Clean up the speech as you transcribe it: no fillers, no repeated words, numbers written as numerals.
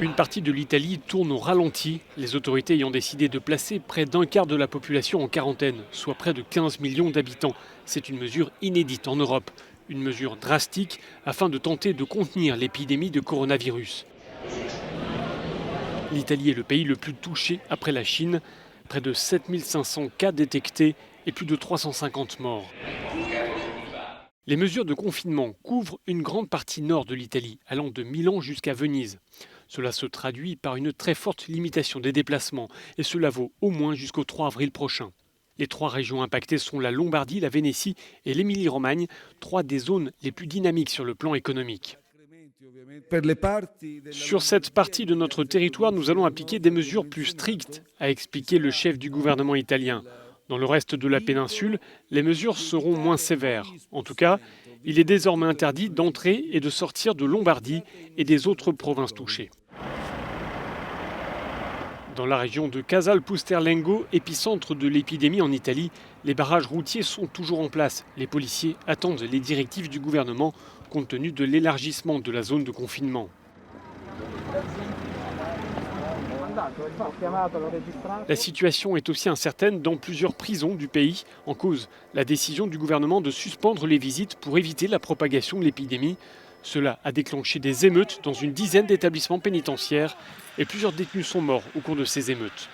Une partie de l'Italie tourne au ralenti, les autorités ayant décidé de placer près d'un quart de la population en quarantaine, soit près de 15 millions d'habitants. C'est une mesure inédite en Europe, une mesure drastique afin de tenter de contenir l'épidémie de coronavirus. L'Italie est le pays le plus touché après la Chine, près de 7500 cas détectés et plus de 350 morts. Les mesures de confinement couvrent une grande partie nord de l'Italie, allant de Milan jusqu'à Venise. Cela se traduit par une très forte limitation des déplacements et cela vaut au moins jusqu'au 3 avril prochain. Les 3 régions impactées sont la Lombardie, la Vénétie et l'Émilie-Romagne, 3 des zones les plus dynamiques sur le plan économique. Sur cette partie de notre territoire, nous allons appliquer des mesures plus strictes, a expliqué le chef du gouvernement italien. Dans le reste de la péninsule, les mesures seront moins sévères. En tout cas, il est désormais interdit d'entrer et de sortir de Lombardie et des autres provinces touchées. Dans la région de Casal-Pusterlengo, épicentre de l'épidémie en Italie, les barrages routiers sont toujours en place. Les policiers attendent les directives du gouvernement compte tenu de l'élargissement de la zone de confinement. La situation est aussi incertaine dans plusieurs prisons du pays. En cause, la décision du gouvernement de suspendre les visites pour éviter la propagation de l'épidémie. Cela a déclenché des émeutes dans une dizaine d'établissements pénitentiaires et plusieurs détenus sont morts au cours de ces émeutes.